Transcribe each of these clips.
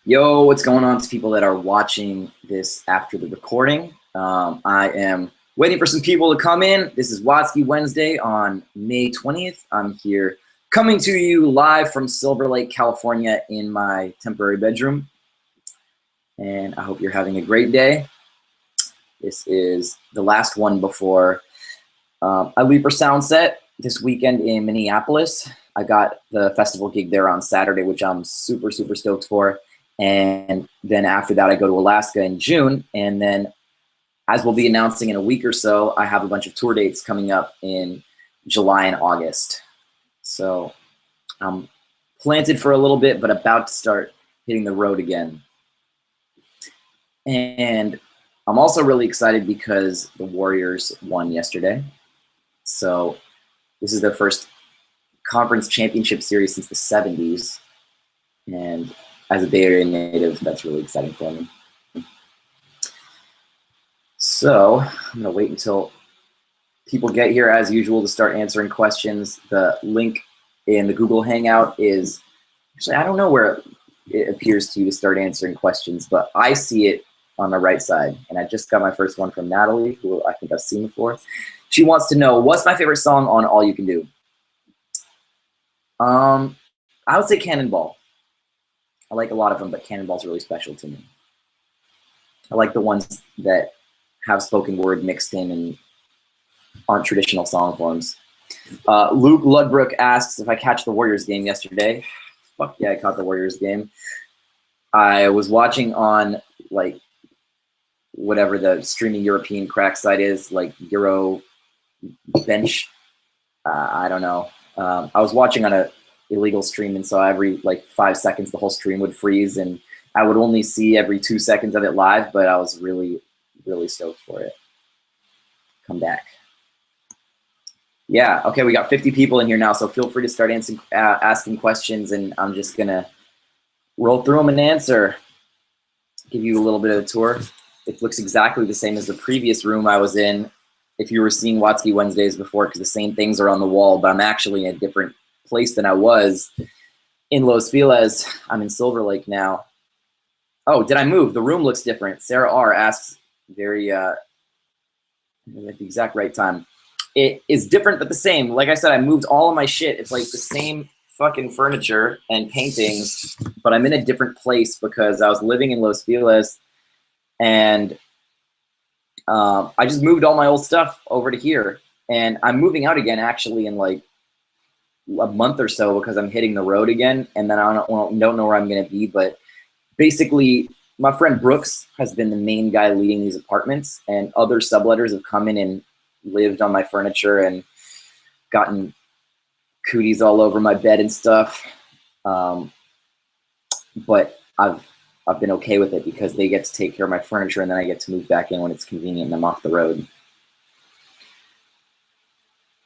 Yo, what's going on to people that are watching this after the recording? I am waiting for some people to come in. This is Watsky Wednesday on May 20th. I'm here coming to you live from Silver Lake, California in my temporary bedroom. And I hope you're having a great day. This is the last one before I leave for Soundset this weekend in Minneapolis. I got the festival gig there on Saturday, which I'm super stoked for. And then after that, I go to Alaska in June. And then, as we'll be announcing in a week or so, I have a bunch of tour dates coming up in July and August. So I'm planted for a little bit, but about to start hitting the road again. And I'm also really excited because the Warriors won yesterday. So this is their first conference championship series since the 70s. And as a Bay Area native, that's really exciting for me. So I'm gonna wait until people get here as usual to start answering questions. The link in the Google Hangout is, actually, I don't know where it appears to you to start answering questions, but I see it on the right side. And I just got my first one from Natalie, who I think I've seen before. She wants to know, what's my favorite song on All You Can Do? I would say Cannonball. I like a lot of them, but Cannonball's really special to me. I like the ones that have spoken word mixed in and aren't traditional song forms. Luke Ludbrook asks if I catch the Warriors game yesterday. Fuck yeah, I caught the Warriors game. I was watching on, like, whatever the streaming European crack site is, like Euro Bench. I don't know. I was watching on a illegal stream, and so every like 5 seconds the whole stream would freeze, and I would only see every 2 seconds of it live, but I was really stoked for it. Come back. Yeah, okay, we got 50 people in here now, so feel free to start asking questions, and I'm just gonna roll through them and answer. Give you a little bit of a tour. It looks exactly the same as the previous room I was in if you were seeing Watsky Wednesdays before, because the same things are on the wall, but I'm actually in a different place than I was in Los Feliz. I'm in Silver Lake now. Oh, did I move? The room looks different. Sarah R asks very at the exact right time. It is different but the same. Like I said, I moved all of my shit. It's like the same fucking furniture and paintings, but I'm in a different place because I was living in Los Feliz, and I just moved all my old stuff over to here, and I'm moving out again actually in like a month or so because I'm hitting the road again, and then I don't know where I'm gonna be. But basically, my friend Brooks has been the main guy leading these apartments, and other subletters have come in and lived on my furniture and gotten cooties all over my bed and stuff. But I've been okay with it because they get to take care of my furniture, and then I get to move back in when it's convenient and I'm off the road.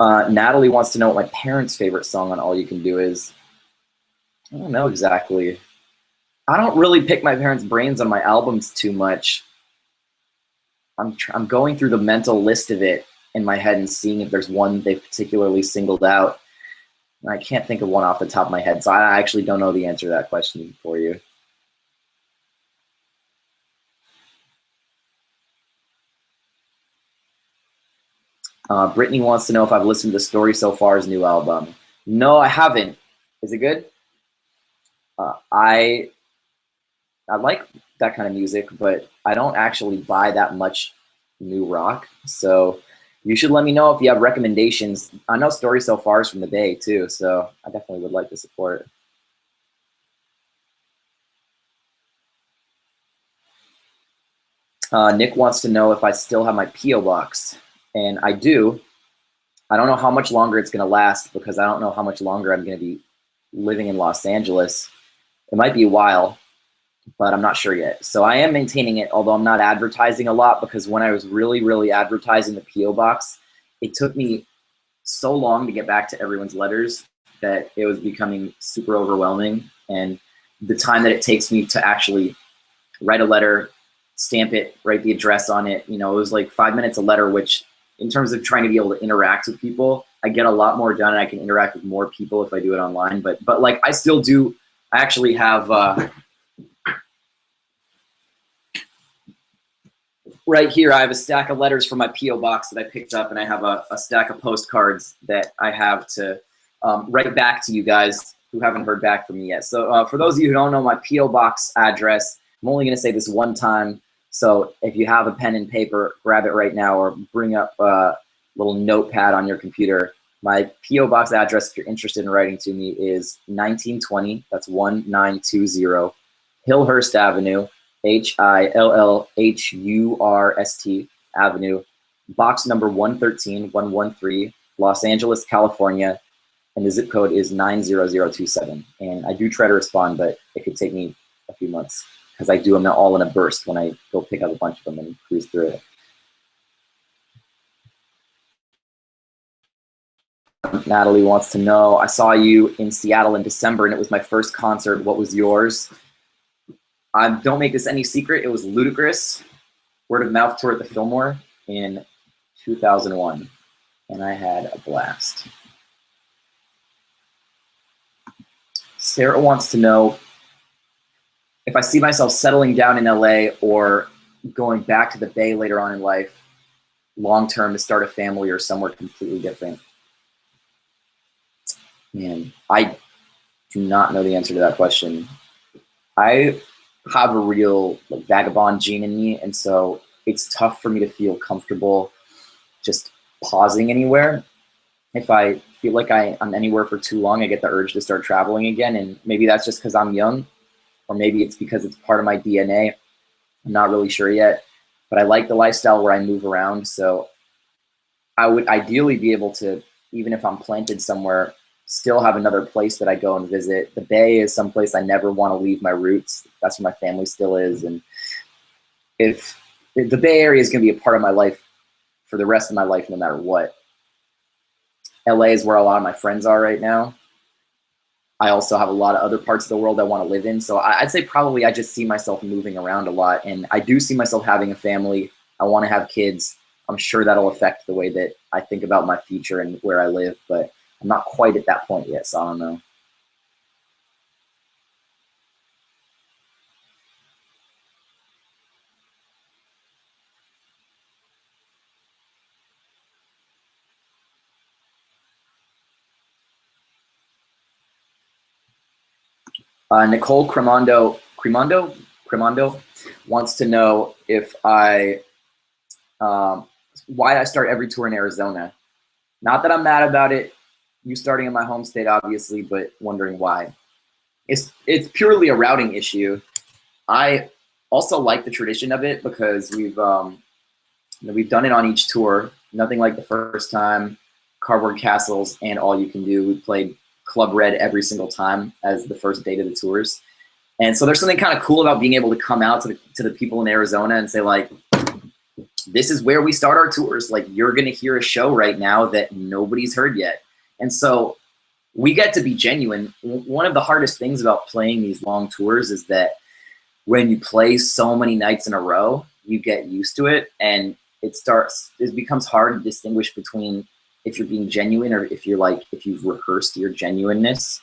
Natalie wants to know what my parents' favorite song on All You Can Do is. I don't know exactly. I don't really pick my parents' brains on my albums too much. I'm going through the mental list of it in my head and seeing if there's one they've particularly singled out. And I can't think of one off the top of my head, so I actually don't know the answer to that question for you. Brittany wants to know if I've listened to Story So Far's new album. No, I haven't. Is it good? I like that kind of music, but I don't actually buy that much new rock. So you should let me know if you have recommendations. I know Story So Far is from the Bay too, so I definitely would like to support. Nick wants to know if I still have my P.O. box. And I do. I don't know how much longer it's gonna last because I don't know how much longer I'm gonna be living in Los Angeles. It might be a while, but I'm not sure yet. So I am maintaining it, although I'm not advertising a lot, because when I was really advertising the P.O. box, it took me so long to get back to everyone's letters that it was becoming super overwhelming. And the time that it takes me to actually write a letter, stamp it, write the address on it, you know, it was like 5 minutes a letter, which in terms of trying to be able to interact with people, I get a lot more done, and I can interact with more people if I do it online. But like I still do, I actually have right here, I have a stack of letters from my P.O. box that I picked up, and I have a stack of postcards that I have to write back to you guys who haven't heard back from me yet. So for those of you who don't know my P.O. box address, I'm only going to say this one time. So if you have a pen and paper, grab it right now, or bring up a little notepad on your computer. My P.O. box address, if you're interested in writing to me, is 1920, that's 1920, Hillhurst Avenue, Hillhurst Avenue, box number 113, Los Angeles, California, and the zip code is 90027. And I do try to respond, but it could take me a few months because I do them all in a burst when I go pick up a bunch of them and cruise through it. Natalie wants to know, I saw you in Seattle in December and it was my first concert. What was yours? Don't make this any secret. It was Ludacris, word of mouth tour at the Fillmore in 2001. And I had a blast. Sarah wants to know if I see myself settling down in LA or going back to the Bay later on in life, long-term to start a family or somewhere completely different. Man, I do not know the answer to that question. I have a real vagabond gene in me, and so it's tough for me to feel comfortable just pausing anywhere. If I feel like I'm anywhere for too long, I get the urge to start traveling again, and maybe that's just because I'm young, or maybe it's because it's part of my DNA. I'm not really sure yet, but I like the lifestyle where I move around, so I would ideally be able to, even if I'm planted somewhere, still have another place that I go and visit. The Bay is someplace I never want to leave my roots. That's where my family still is. And if the Bay Area is going to be a part of my life for the rest of my life, no matter what. LA is where a lot of my friends are right now. I also have a lot of other parts of the world I want to live in. So I'd say probably I just see myself moving around a lot. And I do see myself having a family. I want to have kids. I'm sure that'll affect the way that I think about my future and where I live. But I'm not quite at that point yet, so I don't know. Nicole Cremondo wants to know if why I start every tour in Arizona. Not that I'm mad about it, you starting in my home state, obviously, but wondering why. It's purely a routing issue. I also like the tradition of it because we've done it on each tour. Nothing like the first time, Cardboard Castles, and All You Can Do. We played Club Red every single time as the first date of the tours. And so there's something kind of cool about being able to come out to the people in Arizona and say, like, this is where we start our tours. Like, you're going to hear a show right now that nobody's heard yet. And so we get to be genuine. One of the hardest things about playing these long tours is that when you play so many nights in a row, you get used to it, and it becomes hard to distinguish between if you're being genuine or if you've rehearsed your genuineness,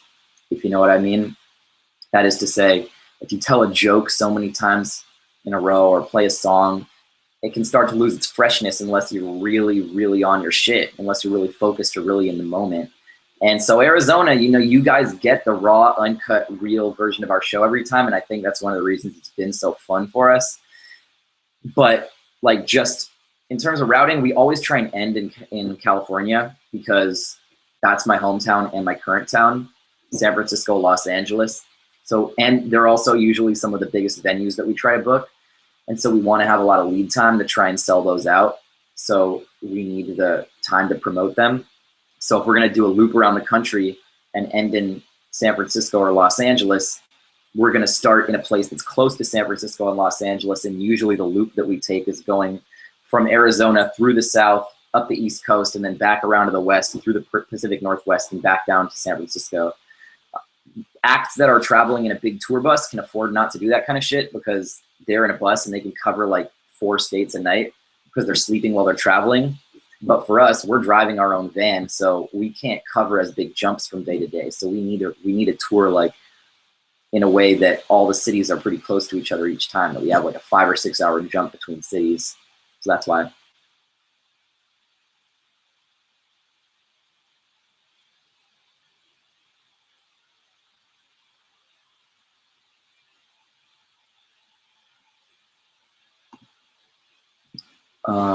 if you know what I mean. That is to say, if you tell a joke so many times in a row or play a song, it can start to lose its freshness unless you're really, really on your shit, unless you're really focused or really in the moment. And so Arizona, you guys get the raw, uncut, real version of our show every time, and I think that's one of the reasons it's been so fun for us. But like, just in terms of routing, we always try and end in California because that's my hometown and my current town, San Francisco, Los Angeles. So, and they're also usually some of the biggest venues that we try to book. And so we want to have a lot of lead time to try and sell those out. So we need the time to promote them. So if we're going to do a loop around the country and end in San Francisco or Los Angeles, we're going to start in a place that's close to San Francisco and Los Angeles. And usually the loop that we take is going from Arizona through the south, up the East Coast, and then back around to the west, through the Pacific Northwest, and back down to San Francisco. Acts that are traveling in a big tour bus can afford not to do that kind of shit because they're in a bus and they can cover like 4 states a night because they're sleeping while they're traveling. But for us, we're driving our own van, so we can't cover as big jumps from day to day. So we need a tour like in a way that all the cities are pretty close to each other each time, that we have like a 5 or 6 hour jump between cities. So that's why.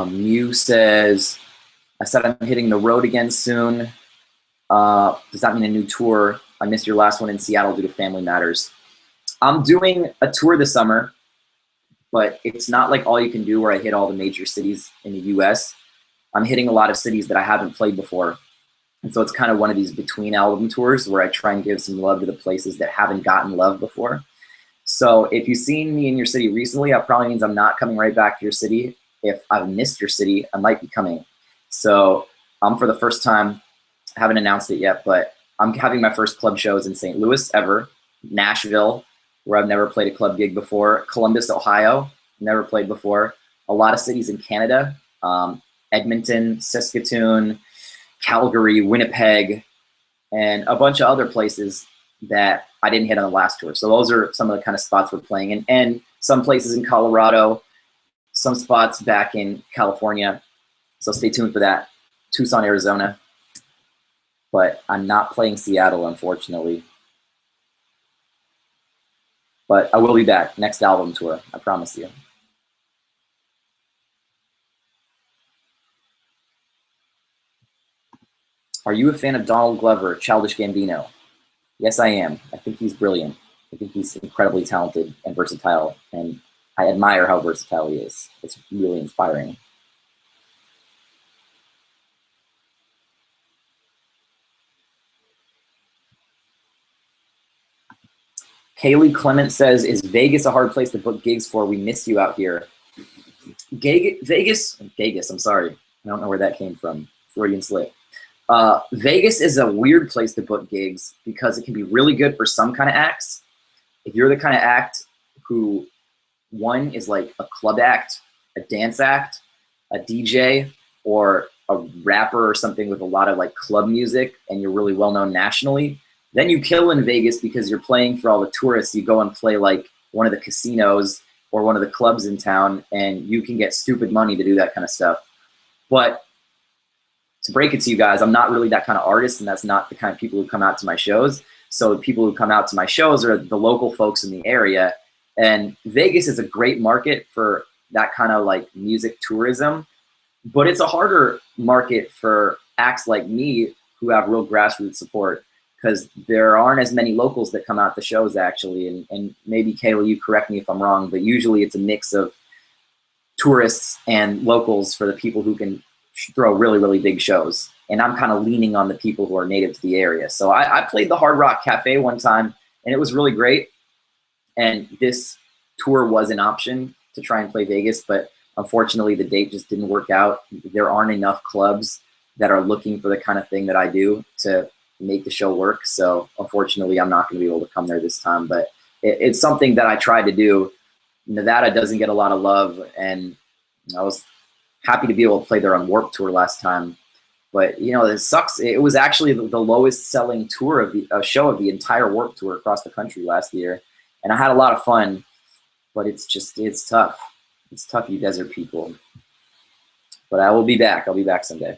Mew says, I said I'm hitting the road again soon. Does that mean a new tour? I missed your last one in Seattle due to family matters. I'm doing a tour this summer, but it's not like all you can do where I hit all the major cities in the US. I'm hitting a lot of cities that I haven't played before. And so it's kind of one of these between album tours where I try and give some love to the places that haven't gotten love before. So if you've seen me in your city recently, that probably means I'm not coming right back to your city. If I've missed your city, I might be coming. So for the first time, I haven't announced it yet, but I'm having my first club shows in St. Louis ever, Nashville, where I've never played a club gig before, Columbus, Ohio, never played before, a lot of cities in Canada, Edmonton, Saskatoon, Calgary, Winnipeg, and a bunch of other places that I didn't hit on the last tour. So those are some of the kind of spots we're playing in, and some places in Colorado, some spots back in California. So stay tuned for that. Tucson, Arizona. But I'm not playing Seattle, unfortunately. But I will be back next album tour, I promise you. Are you a fan of Donald Glover, Childish Gambino? Yes, I am. I think he's brilliant. I think he's incredibly talented and versatile, and I admire how versatile he is. It's really inspiring. Kaylee Clement says, is Vegas a hard place to book gigs for? We miss you out here. Vegas, I'm sorry. I don't know where that came from. Freudian slip. Vegas is a weird place to book gigs because it can be really good for some kind of acts. If you're the kind of act who, one is like a club act, a dance act, a DJ, or a rapper or something with a lot of like club music, and you're really well known nationally, then you kill in Vegas because you're playing for all the tourists. You go and play like one of the casinos or one of the clubs in town, and you can get stupid money to do that kind of stuff. But to break it to you guys, I'm not really that kind of artist, and that's not the kind of people who come out to my shows. So the people who come out to my shows are the local folks in the area. And Vegas is a great market for that kind of like music tourism, but it's a harder market for acts like me who have real grassroots support, because there aren't as many locals that come out to shows actually. And maybe Kayla, you correct me if I'm wrong, but usually it's a mix of tourists and locals for the people who can throw really, really big shows. And I'm kind of leaning on the people who are native to the area. So I played the Hard Rock Cafe one time, and it was really great. And this tour was an option to try and play Vegas, but unfortunately the date just didn't work out. There aren't enough clubs that are looking for the kind of thing that I do to make the show work. So unfortunately, I'm not going to be able to come there this time, but it's something that I tried to do. Nevada doesn't get a lot of love, and I was happy to be able to play there on Warped Tour last time. But you know, it sucks. It was actually the lowest selling tour of the show of the entire Warped Tour across the country last year. And I had a lot of fun, but it's tough. It's tough, you desert people. But I will be back. I'll be back someday.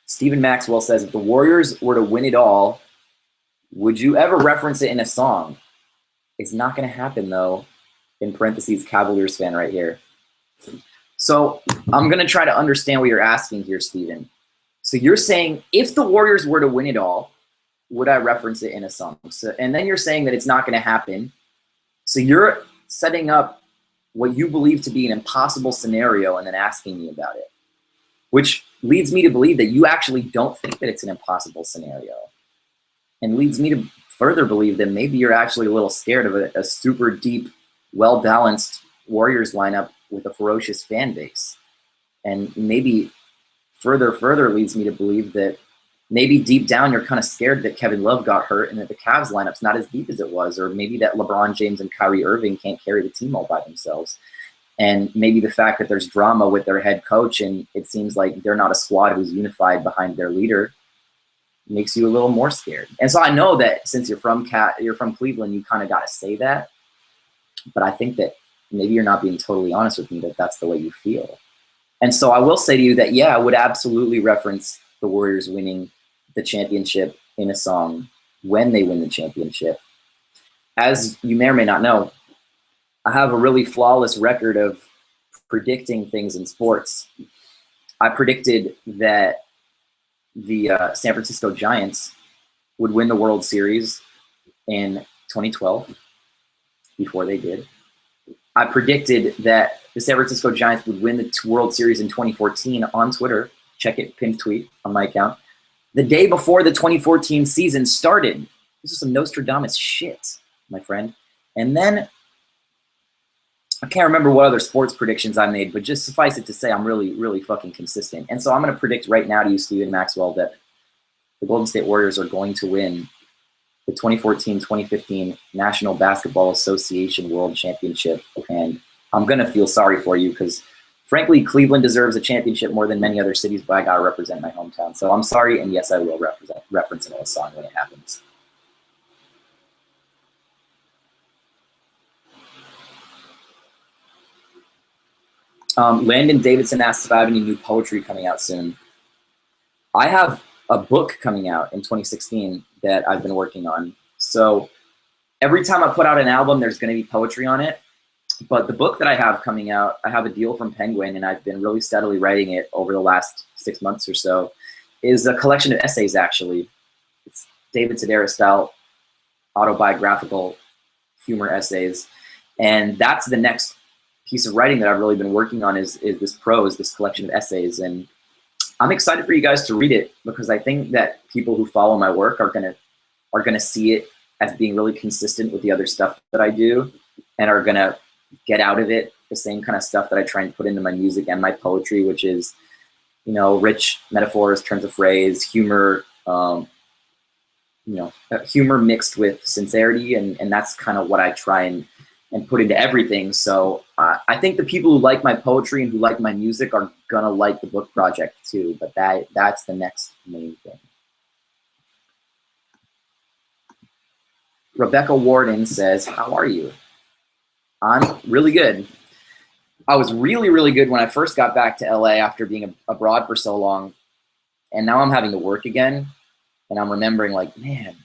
Stephen Maxwell says, if the Warriors were to win it all, would you ever reference it in a song? It's not going to happen, though. In parentheses, Cavaliers fan right here. So I'm going to try to understand what you're asking here, Stephen. So you're saying, if the Warriors were to win it all, would I reference it in a song? So, and then you're saying that it's not going to happen. So you're setting up what you believe to be an impossible scenario and then asking me about it, which leads me to believe that you actually don't think that it's an impossible scenario, and leads me to further believe that maybe you're actually a little scared of a super deep, well-balanced Warriors lineup with a ferocious fan base. And maybe further leads me to believe that maybe deep down you're kind of scared that Kevin Love got hurt and that the Cavs lineup's not as deep as it was, or maybe that LeBron James and Kyrie Irving can't carry the team all by themselves. And maybe the fact that there's drama with their head coach and it seems like they're not a squad who's unified behind their leader makes you a little more scared. And so I know that since you're from Cleveland, you kind of got to say that. But I think that maybe you're not being totally honest with me that that's the way you feel. And so I will say to you that, yeah, I would absolutely reference the Warriors winning the championship in a song when they win the championship. As you may or may not know, I have a really flawless record of predicting things in sports. I predicted that the San Francisco Giants would win the World Series in 2012 before they did. I predicted that the San Francisco Giants would win the World Series in 2014 on Twitter. Check it, pinned tweet on my account. The day before the 2014 season started. This is some Nostradamus shit, my friend. And then I can't remember what other sports predictions I made, but just suffice it to say I'm really, really fucking consistent. And so I'm going to predict right now to you, Stephen Maxwell, that the Golden State Warriors are going to win the 2014-2015 National Basketball Association World Championship. And I'm going to feel sorry for you because, frankly, Cleveland deserves a championship more than many other cities, but I got to represent my hometown. So I'm sorry, and yes, I will reference it in a song when it happens. Landon Davidson asks if I have any new poetry coming out soon. I have a book coming out in 2016 that I've been working on. So every time I put out an album, there's going to be poetry on it. But the book that I have coming out, I have a deal from Penguin, and I've been really steadily writing it over the last 6 months or so, is a collection of essays, actually. It's David Sedaris-style autobiographical humor essays. And that's the next piece of writing that I've really been working on is this prose, this collection of essays. And I'm excited for you guys to read it because I think that people who follow my work are gonna see it as being really consistent with the other stuff that I do and are gonna get out of it the same kind of stuff that I try and put into my music and my poetry, which is, you know, rich metaphors, turns of phrase, humor, humor mixed with sincerity, and that's kind of what I try and put into everything. So I think the people who like my poetry and who like my music are gonna like the book project too, but that's the next main thing. Rebecca Warden says, how are you? I'm really good. I was really, really good when I first got back to LA after being abroad for so long, and now I'm having to work again, and I'm remembering like, man,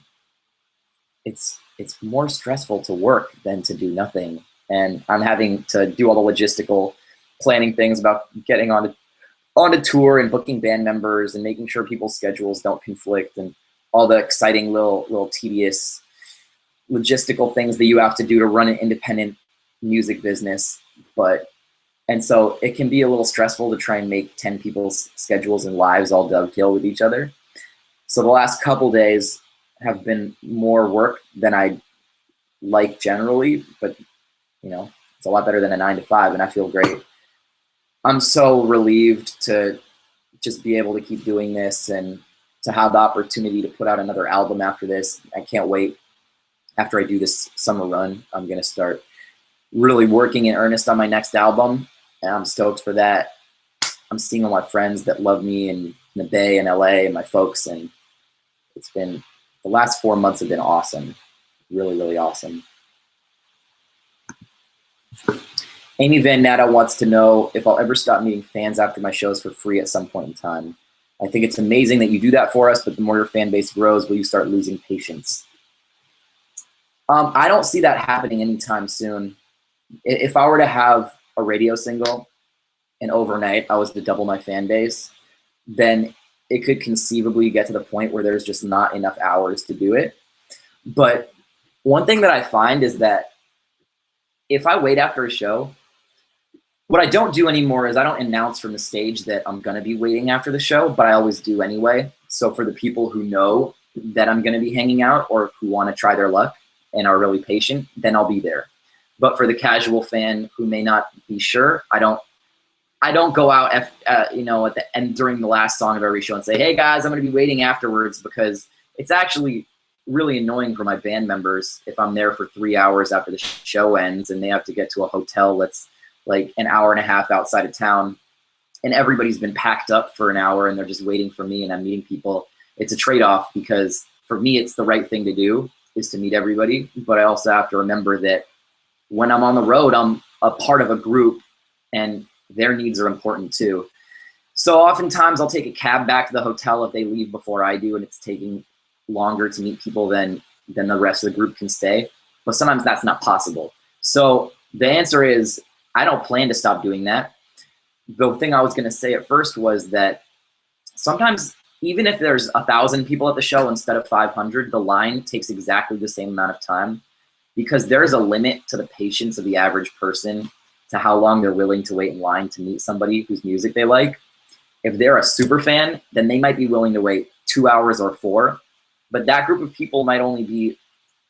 it's more stressful to work than to do nothing. And I'm having to do all the logistical planning things about getting on a tour and booking band members and making sure people's schedules don't conflict and all the exciting little tedious logistical things that you have to do to run an independent music business. And so it can be a little stressful to try and make 10 people's schedules and lives all dovetail with each other. So the last couple days have been more work than I like generally, but you know, it's a lot better than a 9-to-5 and I feel great. I'm so relieved to just be able to keep doing this and to have the opportunity to put out another album after this. I can't wait. After I do this summer run, I'm gonna start really working in earnest on my next album, and I'm stoked for that. I'm seeing all my friends that love me in the Bay and LA and my folks, and it's been, the last 4 months have been awesome. Really, really awesome. Amy Van Natta wants to know if I'll ever stop meeting fans after my shows for free at some point in time. I think it's amazing that you do that for us, but the more your fan base grows, will you start losing patience? I don't see that happening anytime soon. If I were to have a radio single and overnight I was to double my fan base, then it could conceivably get to the point where there's just not enough hours to do it. But one thing that I find is that if I wait after a show, what I don't do anymore is I don't announce from the stage that I'm gonna be waiting after the show, but I always do anyway. So for the people who know that I'm gonna be hanging out or who wanna try their luck and are really patient, then I'll be there. But for the casual fan who may not be sure, I don't go out at the end during the last song of every show and say, hey guys, I'm gonna be waiting afterwards, because it's actually really annoying for my band members if I'm there for 3 hours after the show ends and they have to get to a hotel that's like an hour and a half outside of town and everybody's been packed up for an hour and they're just waiting for me and I'm meeting people. It's a trade-off, because for me it's the right thing to do, is to meet everybody, but I also have to remember that when I'm on the road, I'm a part of a group, and their needs are important too. So oftentimes I'll take a cab back to the hotel if they leave before I do and it's taking longer to meet people than the rest of the group can stay. But sometimes that's not possible. So the answer is I don't plan to stop doing that. The thing I was going to say at first was that sometimes even if there's 1,000 people at the show instead of 500, the line takes exactly the same amount of time, because there's a limit to the patience of the average person to how long they're willing to wait in line to meet somebody whose music they like. If they're a super fan, then they might be willing to wait 2 hours or 4, but that group of people might only be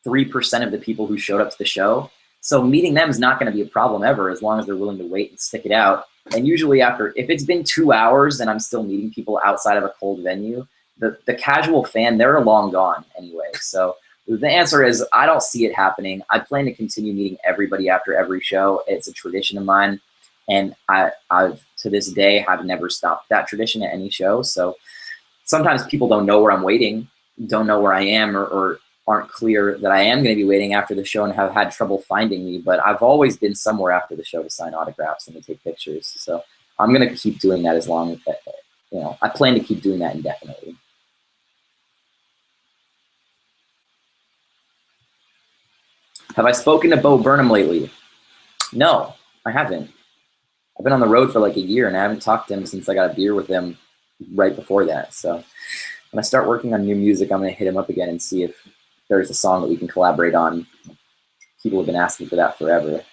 3% of the people who showed up to the show. So meeting them is not going to be a problem ever, as long as they're willing to wait and stick it out. And usually if it's been 2 hours and I'm still meeting people outside of a cold venue, the casual fan, they're long gone anyway. So the answer is I don't see it happening. I plan to continue meeting everybody after every show. It's a tradition of mine. And I've to this day have never stopped that tradition at any show. So sometimes people don't know where I'm waiting, don't know where I am, or aren't clear that I am going to be waiting after the show and have had trouble finding me. But I've always been somewhere after the show to sign autographs and to take pictures. So I'm going to keep doing that as long as, I plan to keep doing that indefinitely. Have I spoken to Bo Burnham lately? No, I haven't. I've been on the road for like a year and I haven't talked to him since I got a beer with him right before that. So when I start working on new music, I'm going to hit him up again and see if there's a song that we can collaborate on. People have been asking for that forever.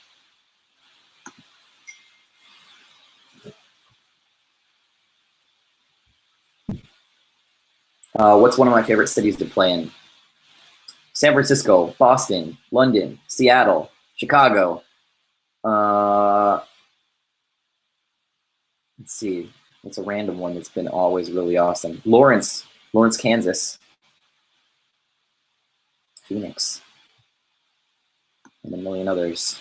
What's one of my favorite cities to play in? San Francisco, Boston, London, Seattle, Chicago. Let's see. It's a random one that's been always really awesome. Lawrence, Kansas. Phoenix. And a million others.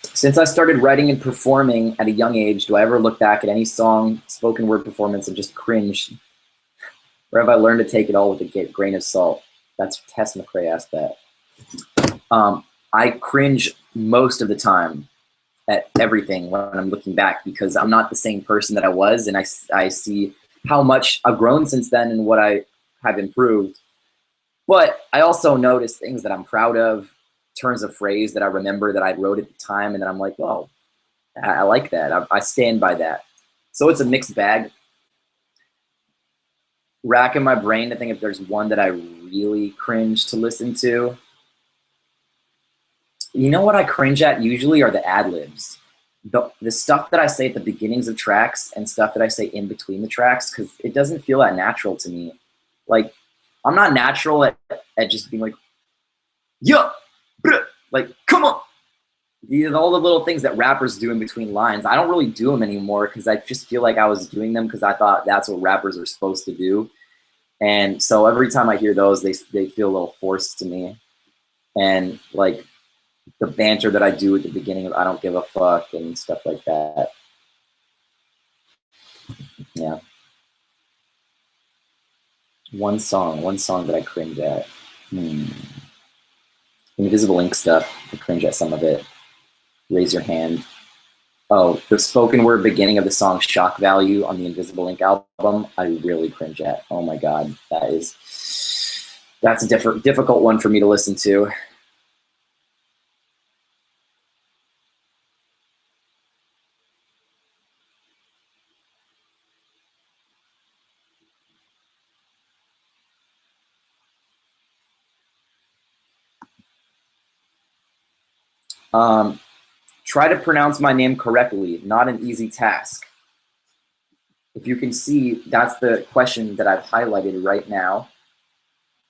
Since I started writing and performing at a young age, do I ever look back at any song, spoken word performance and just cringe? Or have I learned to take it all with a grain of salt? That's Tess McRae asked that. I cringe most of the time at everything when I'm looking back, because I'm not the same person that I was, and I see how much I've grown since then and what I have improved. But I also notice things that I'm proud of, turns of phrase that I remember that I wrote at the time, and then I'm like, oh, I like that. I stand by that. So it's a mixed bag. Racking my brain to think if there's one that I really cringe to listen to. You know what I cringe at usually are the ad-libs. The stuff that I say at the beginnings of tracks and stuff that I say in between the tracks, because it doesn't feel that natural to me. Like, I'm not natural at just being like, yo, bruh, like, come on. All the little things that rappers do in between lines, I don't really do them anymore because I just feel like I was doing them because I thought that's what rappers are supposed to do. And so every time I hear those, they feel a little forced to me. And like the banter that I do at the beginning of I don't give a fuck and stuff like that. Yeah. One song that I cringe at. Invisible Ink stuff. I cringe at some of it. Raise Your Hand. Oh, the spoken word beginning of the song Shock Value on the Invisible Ink album, I really cringe at. Oh my God, that's a difficult one for me to listen to. Try to pronounce my name correctly, not an easy task. If you can see, that's the question that I've highlighted right now.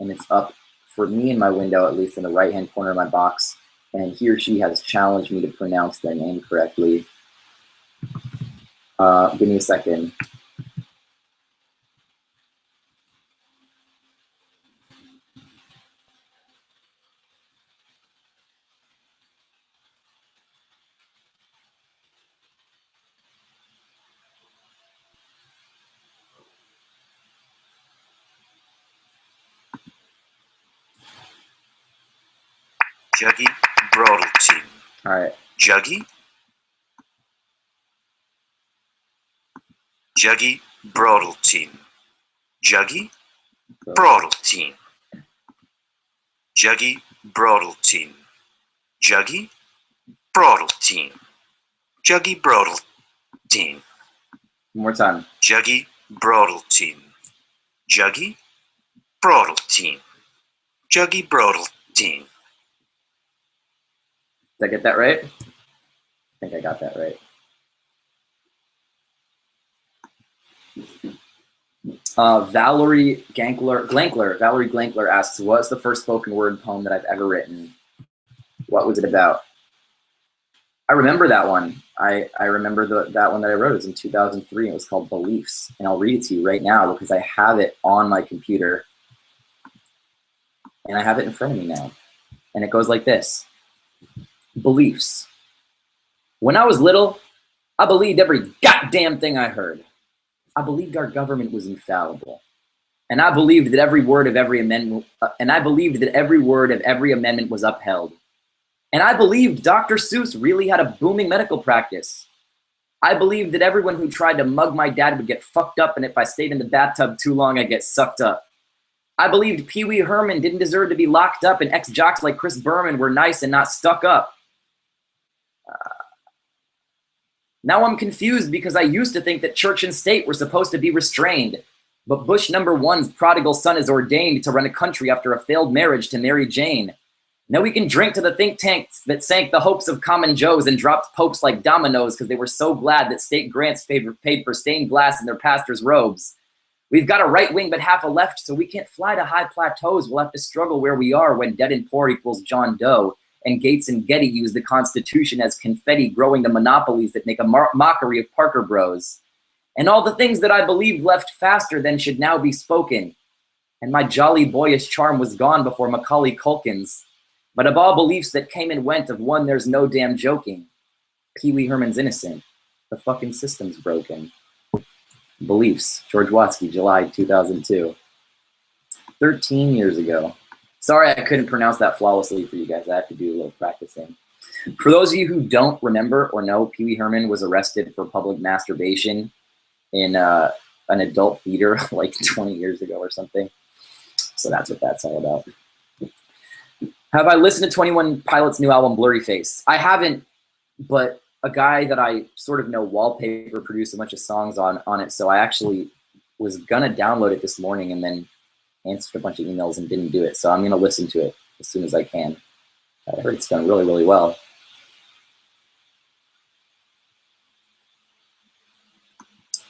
And it's up for me in my window, at least in the right-hand corner of my box. And he or she has challenged me to pronounce their name correctly. Give me a second. Juggy Brodeltein. All right. Juggy. Juggy Brodeltein. Juggy Brodeltein. Juggy Brodeltein. Juggy Brodeltein. Juggy Brodeltein. One more time. Juggy Brodeltein. Juggy Brodeltein. Juggy Brodeltein. Did I get that right? I think I got that right. Valerie Glankler asks, what's the first spoken word poem that I've ever written? What was it about? I remember that one. I remember that one that I wrote. It was in 2003. It was called Beliefs. And I'll read it to you right now because I have it on my computer. And I have it in front of me now. And it goes like this. Beliefs. When I was little, I believed every goddamn thing I heard. I believed our government was infallible. And I believed that every word of every amendment was upheld. And I believed Dr. Seuss really had a booming medical practice. I believed that everyone who tried to mug my dad would get fucked up, and if I stayed in the bathtub too long, I'd get sucked up. I believed Pee Wee Herman didn't deserve to be locked up, and ex-jocks like Chris Berman were nice and not stuck up. Now I'm confused because I used to think that church and state were supposed to be restrained. But Bush #1's prodigal son is ordained to run a country after a failed marriage to Mary Jane. Now we can drink to the think tanks that sank the hopes of common Joes and dropped popes like dominoes because they were so glad that state grants paid for stained glass in their pastors' robes. We've got a right wing but half a left, so we can't fly to high plateaus. We'll have to struggle where we are when dead and poor equals John Doe. And Gates and Getty use the Constitution as confetti, growing the monopolies that make a mockery of Parker Bros. And all the things that I believed left faster than should now be spoken. And my jolly boyish charm was gone before Macaulay Culkin's. But of all beliefs that came and went, of one there's no damn joking. Pee Wee Herman's innocent. The fucking system's broken. Beliefs. George Watsky, July 2002. 13 years ago. Sorry I couldn't pronounce that flawlessly for you guys. I have to do a little practicing. For those of you who don't remember or know, Pee Wee Herman was arrested for public masturbation in an adult theater like 20 years ago or something. So that's what that's all about. Have I listened to 21 Pilots' new album, Blurry Face? I haven't, but a guy that I sort of know, Wallpaper, produced a bunch of songs on it. So I actually was gonna download it this morning and then answered a bunch of emails and didn't do it. So I'm gonna listen to it as soon as I can. I heard it's done really, really well.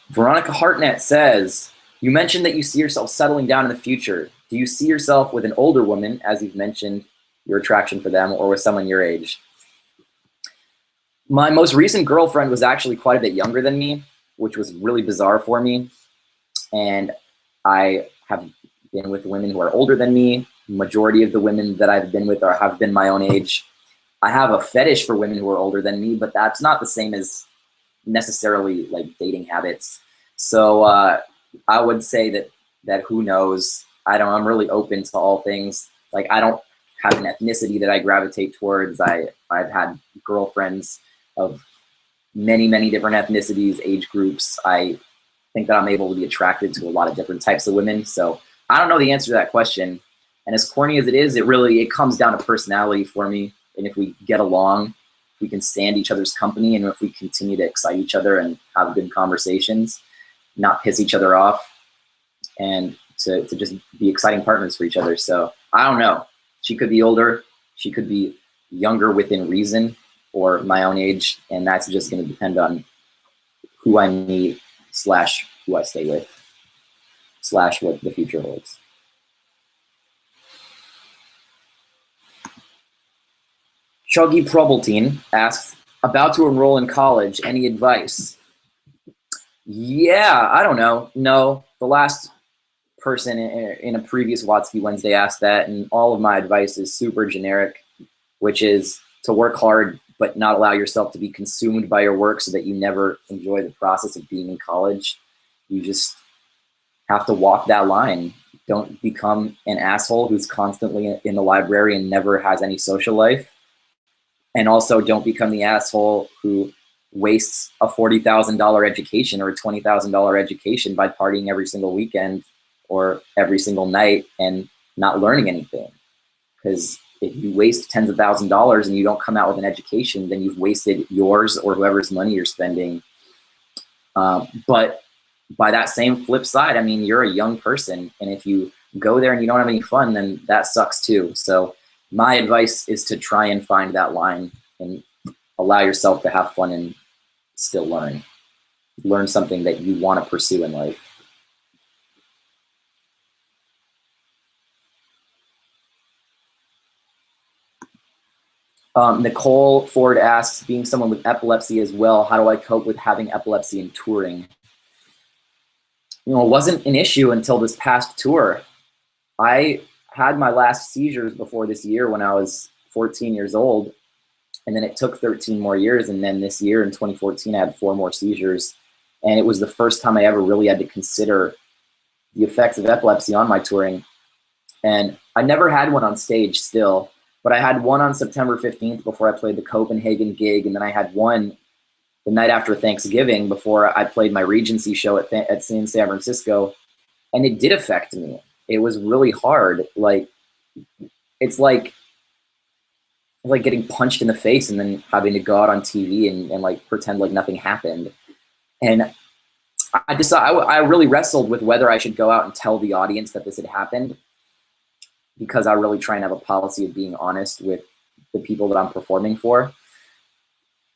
Veronica Hartnett says, you mentioned that you see yourself settling down in the future. Do you see yourself with an older woman, as you've mentioned your attraction for them, or with someone your age? My most recent girlfriend was actually quite a bit younger than me, which was really bizarre for me. And I have been with women who are older than me. Majority of the women that I've been with have been my own age. I have a fetish for women who are older than me, but that's not the same as necessarily like dating habits. So I would say that who knows? I'm really open to all things. Like I don't have an ethnicity that I gravitate towards. I've had girlfriends of many, many different ethnicities, age groups. I think that I'm able to be attracted to a lot of different types of women. So I don't know the answer to that question. And as corny as it is, it comes down to personality for me. And if we get along, we can stand each other's company. And if we continue to excite each other and have good conversations, not piss each other off, and to just be exciting partners for each other. So I don't know. She could be older. She could be younger within reason, or my own age. And that's just going to depend on who I meet / who I stay with / what the future holds. Chuggy Probeltine asks, about to enroll in college, any advice? Yeah, I don't know. No, the last person in a previous Watsky Wednesday asked that, and all of my advice is super generic, which is to work hard but not allow yourself to be consumed by your work so that you never enjoy the process of being in college. You just have to walk that line. Don't become an asshole who's constantly in the library and never has any social life. And also don't become the asshole who wastes a $40,000 education or a $20,000 education by partying every single weekend or every single night and not learning anything. Because if you waste tens of thousands of dollars and you don't come out with an education, then you've wasted yours or whoever's money you're spending. But by that same flip side, I mean, you're a young person, and if you go there and you don't have any fun, then that sucks too. So my advice is to try and find that line and allow yourself to have fun and still learn something that you want to pursue in life. Nicole Ford asks, being someone with epilepsy as well, how do I cope with having epilepsy and touring? You know, it wasn't an issue until this past tour. I had my last seizures before this year when I was 14 years old, and then it took 13 more years, and then this year in 2014 I had 4 more seizures, and it was the first time I ever really had to consider the effects of epilepsy on my touring. And I never had one on stage still, but I had one on September 15th before I played the Copenhagen gig, and then I had one the night after Thanksgiving before I played my Regency show at San Francisco, and it did affect me. It was really hard. Like, it's like getting punched in the face and then having to go out on TV and like pretend like nothing happened. And I really wrestled with whether I should go out and tell the audience that this had happened, because I really try and have a policy of being honest with the people that I'm performing for.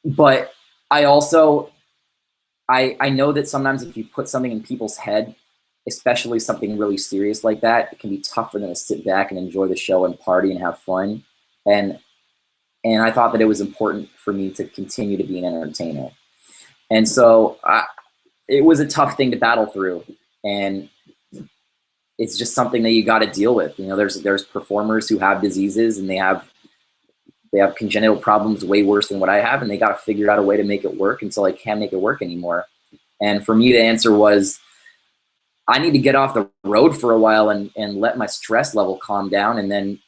But I also, I know that sometimes if you put something in people's head, especially something really serious like that, it can be tough for them to sit back and enjoy the show and party and have fun. And I thought that it was important for me to continue to be an entertainer. And so it was a tough thing to battle through. And it's just something that you got to deal with. You know, there's performers who have diseases and they have congenital problems way worse than what I have, and they got to figure out a way to make it work until I can't make it work anymore. And for me, the answer was, I need to get off the road for a while and let my stress level calm down, and then,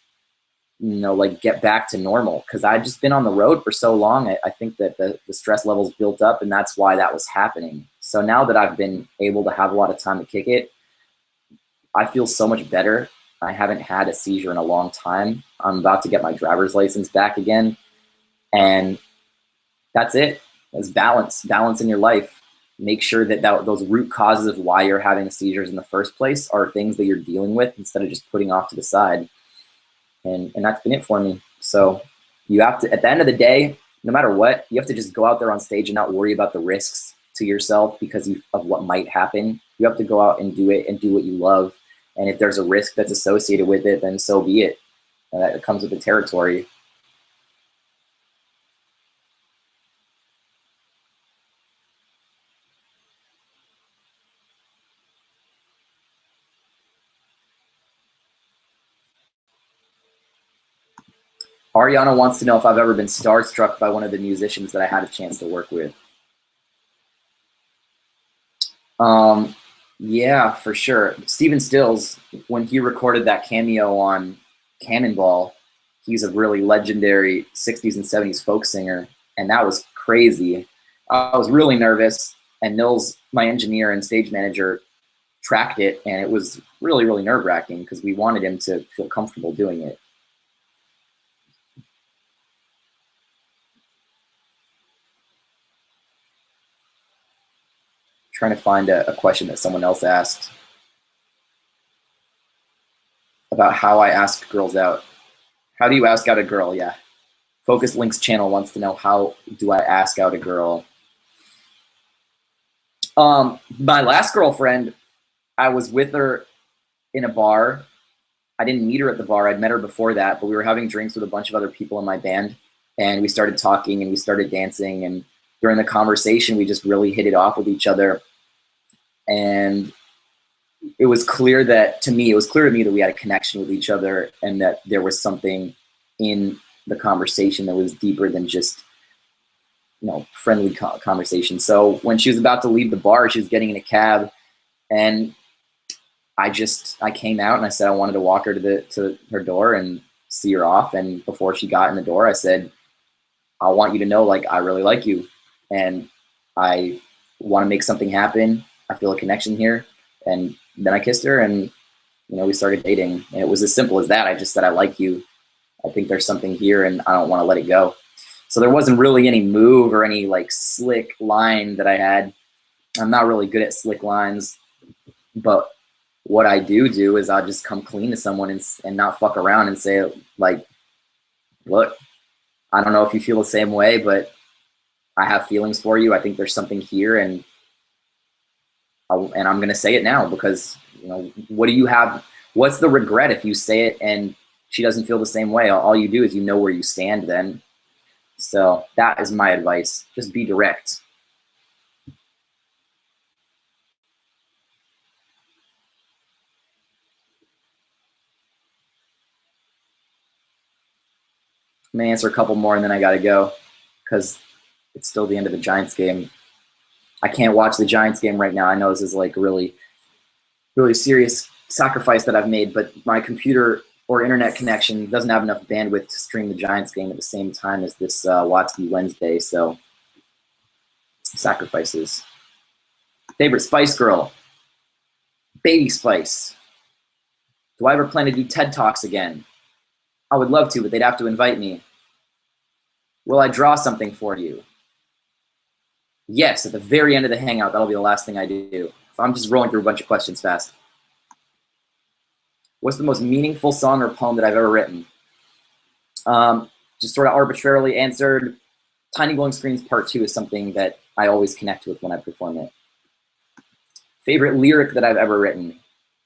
you know, like get back to normal. Because I've just been on the road for so long. I think that the stress levels built up, and that's why that was happening. So now that I've been able to have a lot of time to kick it, I feel so much better. I haven't had a seizure in a long time. I'm about to get my driver's license back again. And that's it. It's balance in your life. Make sure that those root causes of why you're having the seizures in the first place are things that you're dealing with instead of just putting off to the side. And that's been it for me. So you have to, at the end of the day, no matter what, you have to just go out there on stage and not worry about the risks to yourself because of what might happen. You have to go out and do it and do what you love. And if there's a risk that's associated with it, then so be it. It comes with the territory. Ariana wants to know if I've ever been starstruck by one of the musicians that I had a chance to work with. Yeah, for sure. Stephen Stills, when he recorded that cameo on Cannonball, he's a really legendary 60s and 70s folk singer, and that was crazy. I was really nervous, and Nils, my engineer and stage manager, tracked it, and it was really, really nerve-wracking because we wanted him to feel comfortable doing it. Trying to find a question that someone else asked about how I ask girls out. How do you ask out a girl? Yeah. Focus Links channel wants to know, how do I ask out a girl? My last girlfriend, I was with her in a bar. I didn't meet her at the bar. I'd met her before that, but we were having drinks with a bunch of other people in my band, and we started talking and we started dancing, and during the conversation, we just really hit it off with each other. And it was clear to me that we had a connection with each other and that there was something in the conversation that was deeper than just, you know, friendly conversation. So when she was about to leave the bar, she was getting in a cab, and I came out and I said I wanted to walk her to her door and see her off. And before she got in the door, I said, I want you to know, like, I really like you, and I want to make something happen. I feel a connection here. And then I kissed her, and we started dating. And it was as simple as that. I just said, I like you. I think there's something here, and I don't want to let it go. So there wasn't really any move or any like slick line that I had. I'm not really good at slick lines, but what I do is I'll just come clean to someone and not fuck around and say, like, look, I don't know if you feel the same way, but I have feelings for you. I think there's something here, and I'm going to say it now because, what do you have? What's the regret if you say it and she doesn't feel the same way? All you do is where you stand then. So that is my advice. Just be direct. I'm going to answer a couple more and then I got to go because it's still the end of the Giants game. I can't watch the Giants game right now. I know this is like a really, really serious sacrifice that I've made, but my computer or internet connection doesn't have enough bandwidth to stream the Giants game at the same time as this Watsky Wednesday, so sacrifices. Favorite Spice Girl? Baby Spice. Do I ever plan to do TED Talks again? I would love to, but they'd have to invite me. Will I draw something for you? Yes, at the very end of the hangout, that'll be the last thing I do. I'm just rolling through a bunch of questions fast. What's the most meaningful song or poem that I've ever written? Just sort of arbitrarily answered. Tiny Glowing Screens Part 2 is something that I always connect with when I perform it. Favorite lyric that I've ever written?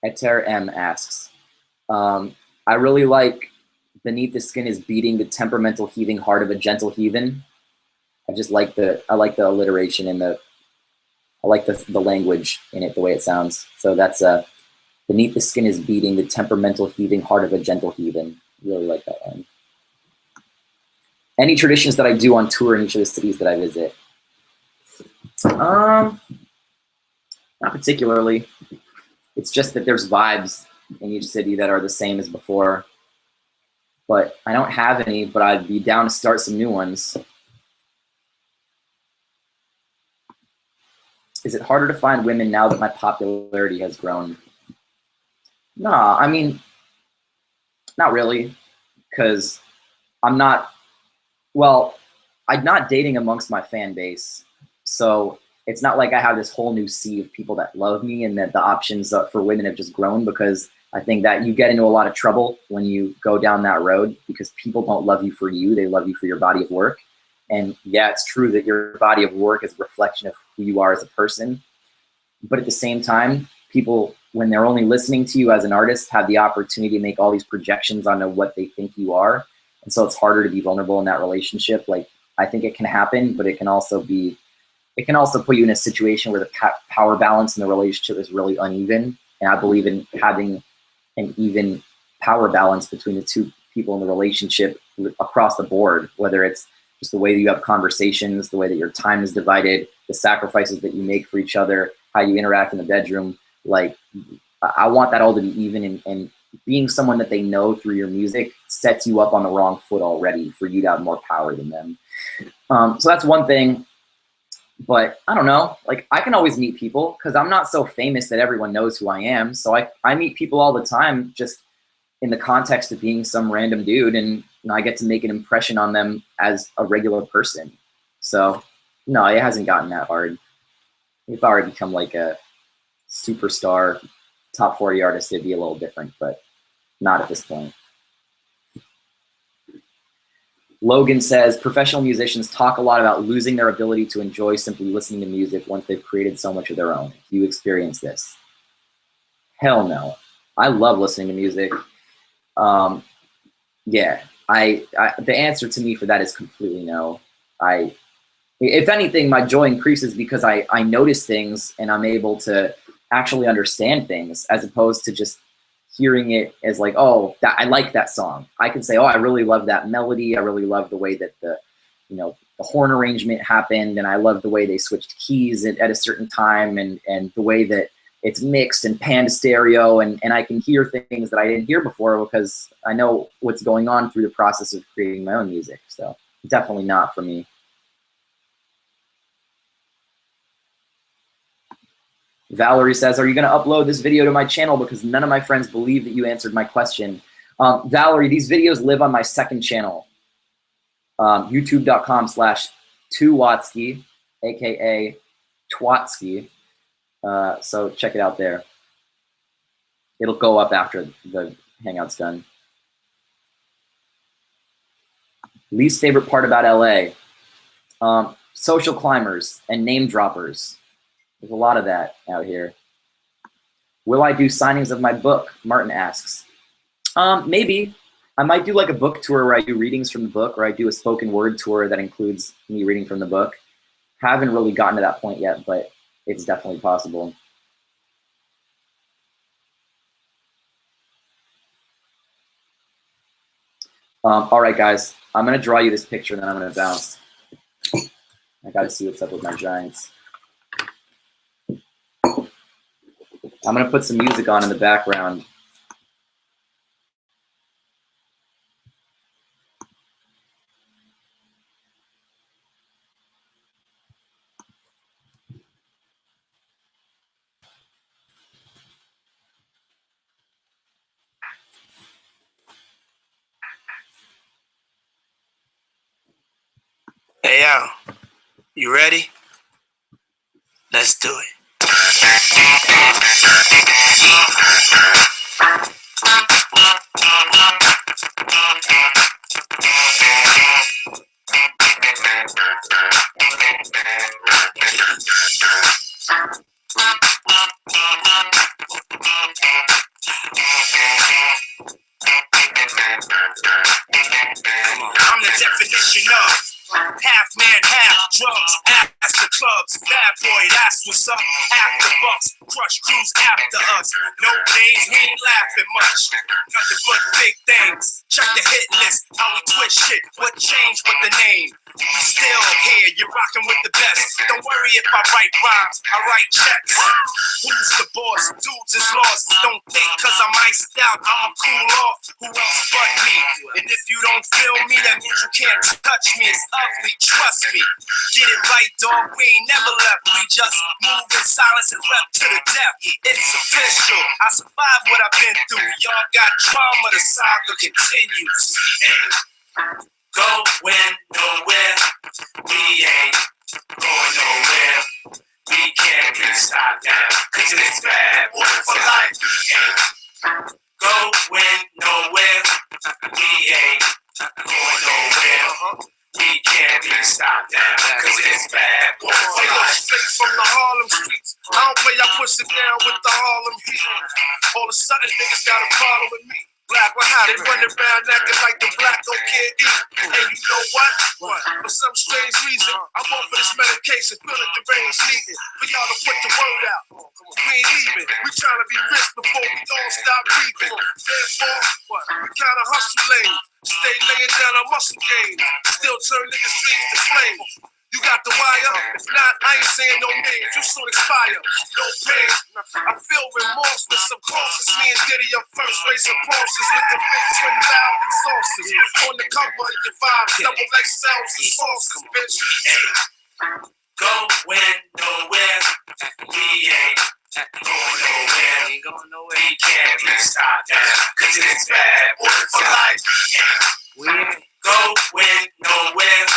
Eter M asks. I really like beneath the skin is beating the temperamental heaving heart of a gentle heathen. I like the alliteration and I like the language in it, the way it sounds. So that's beneath the skin is beating the temperamental heaving heart of a gentle heathen. Really like that line. Any traditions that I do on tour in each of the cities that I visit? Not particularly. It's just that there's vibes in each city that are the same as before. But I don't have any, but I'd be down to start some new ones. Is it harder to find women now that my popularity has grown? No, I mean, not really, because I'm not dating amongst my fan base. So it's not like I have this whole new sea of people that love me and that the options for women have just grown, because I think that you get into a lot of trouble when you go down that road because people don't love you for you. They love you for your body of work. And yeah, it's true that your body of work is a reflection of who you are as a person. But at the same time, people, when they're only listening to you as an artist, have the opportunity to make all these projections onto what they think you are. And so it's harder to be vulnerable in that relationship. Like, I think it can happen, but it can also put you in a situation where the power balance in the relationship is really uneven. And I believe in having an even power balance between the two people in the relationship across the board, whether it's just the way that you have conversations, the way that your time is divided, the sacrifices that you make for each other, how you interact in the bedroom. Like, I want that all to be even, and being someone that they know through your music sets you up on the wrong foot already for you to have more power than them. So that's one thing. But I don't know, like, I can always meet people because I'm not so famous that everyone knows who I am. So I meet people all the time just in the context of being some random dude, and I get to make an impression on them as a regular person. So no, it hasn't gotten that hard. If I were to become like a superstar, top 40 artist, it'd be a little different, but not at this point. Logan says, professional musicians talk a lot about losing their ability to enjoy simply listening to music once they've created so much of their own. Do you experience this? Hell no. I love listening to music. Yeah, the answer to me for that is completely no. If anything, my joy increases because I notice things and I'm able to actually understand things, as opposed to just hearing it as like, oh, I like that song. I can say, oh, I really love that melody. I really love the way that the horn arrangement happened, and I love the way they switched keys at a certain time, and the way that it's mixed and panned stereo, and I can hear things that I didn't hear before because I know what's going on through the process of creating my own music. So definitely not for me. Valerie says, are you going to upload this video to my channel because none of my friends believe that you answered my question? Valerie, these videos live on my second channel, youtube.com/2Watsky, aka Twatsky. So check it out there. It'll go up after the Hangout's done. Least favorite part about LA? Social climbers and name droppers. There's a lot of that out here. Will I do signings of my book? Martin asks. Maybe. I might do like a book tour where I do readings from the book, or I do a spoken word tour that includes me reading from the book. Haven't really gotten to that point yet, but it's definitely possible. All right, guys. I'm going to draw you this picture, and then I'm going to bounce. I got to see what's up with my Giants. I'm going to put some music on in the background. Hey, Al, you ready? Let's do it. I'm the definition of half man, half drugs, ass to clubs, bad boy, that's what's up. After bucks, crush crews after us. No games, we ain't laughing much. Nothing but big things. Check the hit list, how we twist shit. What changed with the name? We still here, you're rocking with the best. Don't worry if I write rhymes, I write checks. Who's the boss? Dudes is lost. Don't think cause I'm iced out, I'ma cool off. Who else but me? And if you don't feel me, that means you can't touch me. It's ugly, trust me. Get it right, dog, we ain't never left. We just move in silence and rep to the death. It's official, I survived what I've been through. Y'all got drama, the saga continues. Ain't going nowhere, we ain't going nowhere. We can't be stopped now, cause it's bad boy for life. We ain't going nowhere, we ain't going nowhere. We can't be stopped now, cause it's bad boy for life. Straight from the Harlem streets, I don't play, I push it down with the Harlem heat. All of a sudden niggas got a problem with me. Black, what happened? They running around acting like the black don't care eat. And you know what? For some strange reason, I'm on for this medication, feeling deranged, needing for y'all to put the word out. We ain't leaving. We trying to be rich before we all stop breathing. Therefore, we kind of hustle lanes. Stay laying down on muscle gains. Still turn niggas' dreams to flames. You got the wire? If not, I ain't saying no names. You soon expire. No pain. I feel remorse with some courses. Me and Diddy up first, raising pulses with the big twin valve exhausters. On the cover of your vibes, double X sounds and sauces, bitch. Ain't going nowhere. We ain't going nowhere. We ain't going nowhere. We can't be stopped now, cause it's bad boy for life. We ain't going nowhere.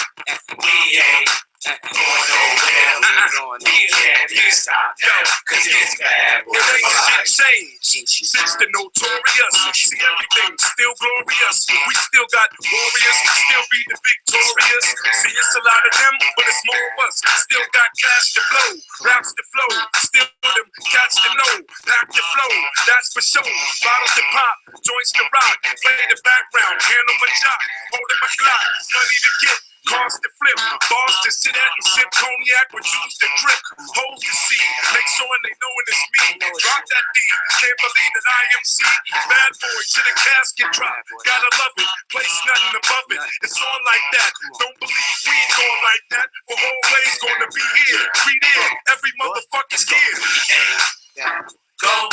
We ain't going nowhere. We can't be stopped now, cause it's bad boy for life. Since the notorious, see everything still glorious. We still got warriors, still be the victorious. See, it's a lot of them, but it's more of us. Still got cash to blow, raps to flow. Still them cats to know, pack the flow, that's for sure. Bottles to pop, joints to rock. Play the background, handle my job, holding my Glock. Money to get, cars to flip, bars to sit at and sip cognac with juice to drip. Hoes to see, make sure they know when it's me. Drop that beat, can't believe that I am C. Bad boy to the casket drop, gotta love it, place nothing above it. It's on like that, don't believe we ain't going like that. For always gonna be here, we there, every motherfucker's here. Going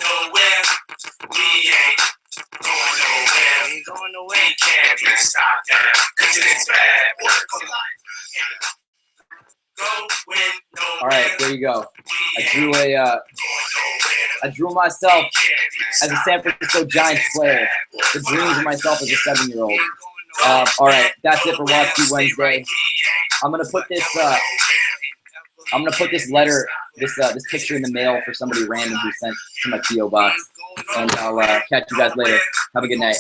nowhere. We ain't going nowhere. We ain't going nowhere. We can't be stopped now, 'cause it's bad work for life. Going nowhere. All right, there you go. I drew myself as a San Francisco Giants player. The dreams of myself as a 7-year-old. All right, that's it for Watsky Wednesday. I'm gonna put this letter, this picture in the mail for somebody random who sent to my PO box, and I'll catch you guys later. Have a good night.